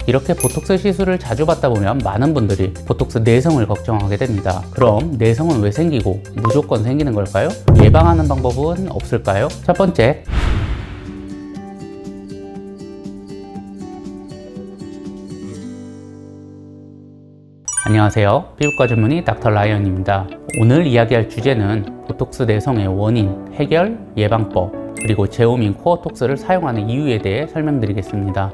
이렇게 보톡스 시술을 자주 받다 보면 많은 분들이 보톡스 내성을 걱정하게 됩니다. 그럼 내성은 왜 생기고 무조건 생기는 걸까요? 예방하는 방법은 없을까요? 첫 번째, 안녕하세요. 피부과 전문의 닥터 라이언입니다. 오늘 이야기할 주제는 보톡스 내성의 원인, 해결, 예방법, 그리고 제오민 코어톡스를 사용하는 이유에 대해 설명드리겠습니다.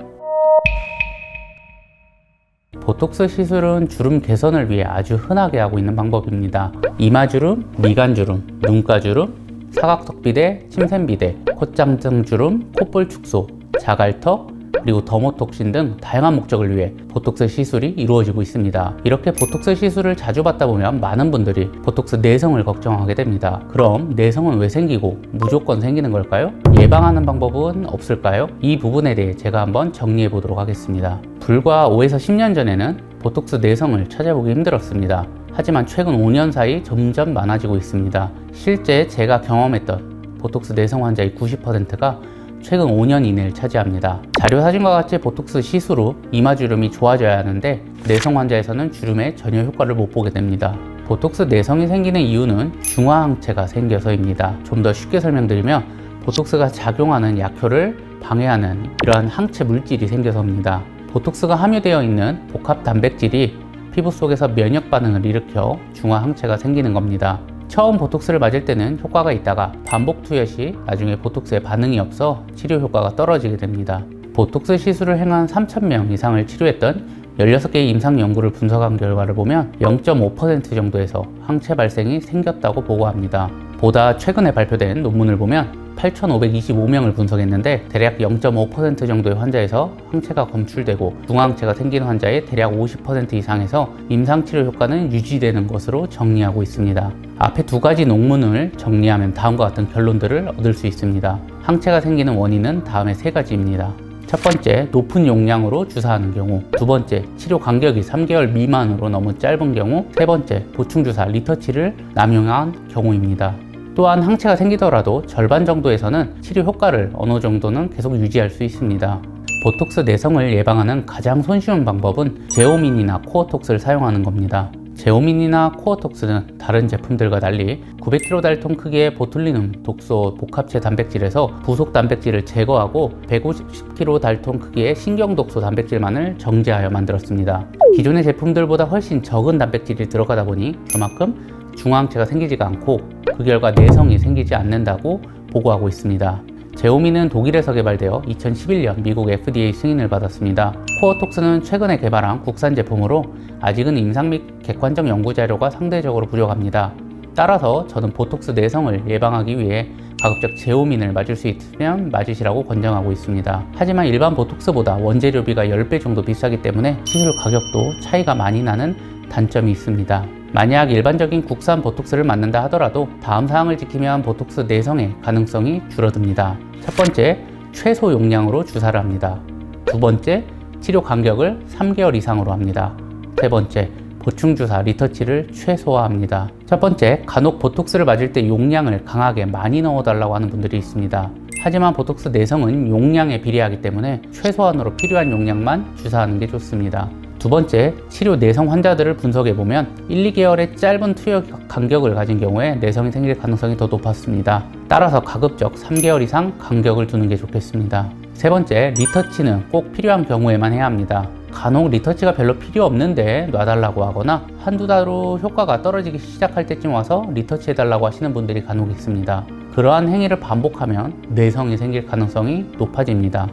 보톡스 시술은 주름 개선을 위해 아주 흔하게 하고 있는 방법입니다. 이마주름, 미간주름, 눈가주름, 사각턱비대, 침샘비대, 콧장등주름, 콧볼 축소, 자갈턱, 그리고 더모톡신 등 다양한 목적을 위해 보톡스 시술이 이루어지고 있습니다. 이렇게 보톡스 시술을 자주 받다 보면 많은 분들이 보톡스 내성을 걱정하게 됩니다. 그럼 내성은 왜 생기고 무조건 생기는 걸까요? 예방하는 방법은 없을까요? 이 부분에 대해 제가 한번 정리해 보도록 하겠습니다. 불과 5에서 10년 전에는 보톡스 내성을 찾아보기 힘들었습니다. 하지만 최근 5년 사이 점점 많아지고 있습니다. 실제 제가 경험했던 보톡스 내성 환자의 90%가 최근 5년 이내를 차지합니다. 자료 사진과 같이 보톡스 시술 후 이마주름이 좋아져야 하는데 내성 환자에서는 주름에 전혀 효과를 못 보게 됩니다. 보톡스 내성이 생기는 이유는 중화항체가 생겨서입니다. 좀 더 쉽게 설명드리면 보톡스가 작용하는 약효를 방해하는 이러한 항체 물질이 생겨서입니다. 보톡스가 함유되어 있는 복합 단백질이 피부 속에서 면역 반응을 일으켜 중화항체가 생기는 겁니다. 처음 보톡스를 맞을 때는 효과가 있다가 반복 투여 시 나중에 보톡스에 반응이 없어 치료 효과가 떨어지게 됩니다. 보톡스 시술을 행한 3,000명 이상을 치료했던 16개의 임상 연구를 분석한 결과를 보면 0.5% 정도에서 항체 발생이 생겼다고 보고합니다. 보다 최근에 발표된 논문을 보면 8,525명을 분석했는데 대략 0.5% 정도의 환자에서 항체가 검출되고 중화항체가 생기는 환자의 대략 50% 이상에서 임상치료 효과는 유지되는 것으로 정리하고 있습니다. 앞에 두 가지 논문을 정리하면 다음과 같은 결론들을 얻을 수 있습니다. 항체가 생기는 원인은 다음의 세 가지입니다. 첫 번째, 높은 용량으로 주사하는 경우. 두 번째, 치료 간격이 3개월 미만으로 너무 짧은 경우. 세 번째, 보충주사 리터치를 남용한 경우입니다. 또한 항체가 생기더라도 절반 정도에서는 치료 효과를 어느 정도는 계속 유지할 수 있습니다. 보톡스 내성을 예방하는 가장 손쉬운 방법은 제오민이나 코어톡스를 사용하는 겁니다. 제오민이나 코어톡스는 다른 제품들과 달리 900kDa 크기의 보툴리눔 독소 복합체 단백질에서 부속 단백질을 제거하고 150kDa 크기의 신경 독소 단백질만을 정제하여 만들었습니다. 기존의 제품들보다 훨씬 적은 단백질이 들어가다 보니 그만큼 중화항체가 생기지가 않고 그 결과 내성이 생기지 않는다고 보고하고 있습니다. 제오민은 독일에서 개발되어 2011년 미국 FDA 승인을 받았습니다. 코어톡스는 최근에 개발한 국산 제품으로 아직은 임상 및 객관적 연구 자료가 상대적으로 부족합니다. 따라서 저는 보톡스 내성을 예방하기 위해 가급적 제오민을 맞을 수 있으면 맞으시라고 권장하고 있습니다. 하지만 일반 보톡스보다 원재료비가 10배 정도 비싸기 때문에 시술 가격도 차이가 많이 나는 단점이 있습니다. 만약 일반적인 국산 보톡스를 맞는다 하더라도 다음 사항을 지키면 보톡스 내성의 가능성이 줄어듭니다. 첫 번째, 최소 용량으로 주사를 합니다. 두 번째, 치료 간격을 3개월 이상으로 합니다. 세 번째, 보충주사 리터치를 최소화합니다. 첫 번째, 간혹 보톡스를 맞을 때 용량을 강하게 많이 넣어달라고 하는 분들이 있습니다. 하지만 보톡스 내성은 용량에 비례하기 때문에 최소한으로 필요한 용량만 주사하는 게 좋습니다. 두 번째, 치료 내성 환자들을 분석해보면 1, 2개월의 짧은 투여 간격을 가진 경우에 내성이 생길 가능성이 더 높았습니다. 따라서 가급적 3개월 이상 간격을 두는 게 좋겠습니다. 세 번째, 리터치는 꼭 필요한 경우에만 해야 합니다. 간혹 리터치가 별로 필요 없는데 놔달라고 하거나 한두 달 후 효과가 떨어지기 시작할 때쯤 와서 리터치해달라고 하시는 분들이 간혹 있습니다. 그러한 행위를 반복하면 내성이 생길 가능성이 높아집니다.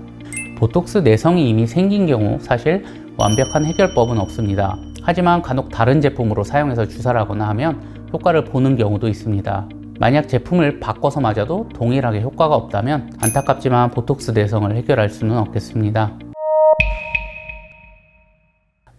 보톡스 내성이 이미 생긴 경우 사실 완벽한 해결법은 없습니다. 하지만 간혹 다른 제품으로 사용해서 주사를 하거나 하면 효과를 보는 경우도 있습니다. 만약 제품을 바꿔서 맞아도 동일하게 효과가 없다면 안타깝지만 보톡스 내성을 해결할 수는 없겠습니다.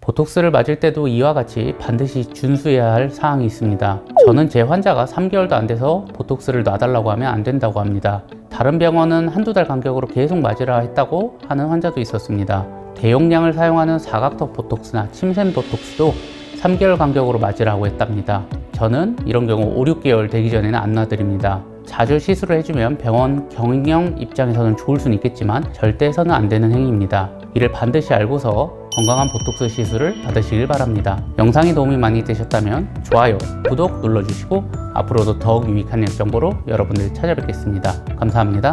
보톡스를 맞을 때도 이와 같이 반드시 준수해야 할 사항이 있습니다. 저는 제 환자가 3개월도 안 돼서 보톡스를 놔달라고 하면 안 된다고 합니다. 다른 병원은 한두 달 간격으로 계속 맞으라 했다고 하는 환자도 있었습니다. 대용량을 사용하는 사각턱 보톡스나 침샘 보톡스도 3개월 간격으로 맞으라고 했답니다. 저는 이런 경우 5, 6개월 되기 전에는 안 놔드립니다. 자주 시술을 해주면 병원 경영 입장에서는 좋을 수는 있겠지만 절대 해서는 안 되는 행위입니다. 이를 반드시 알고서 건강한 보톡스 시술을 받으시길 바랍니다. 영상이 도움이 많이 되셨다면 좋아요, 구독 눌러주시고 앞으로도 더욱 유익한 정보로 여러분들 찾아뵙겠습니다. 감사합니다.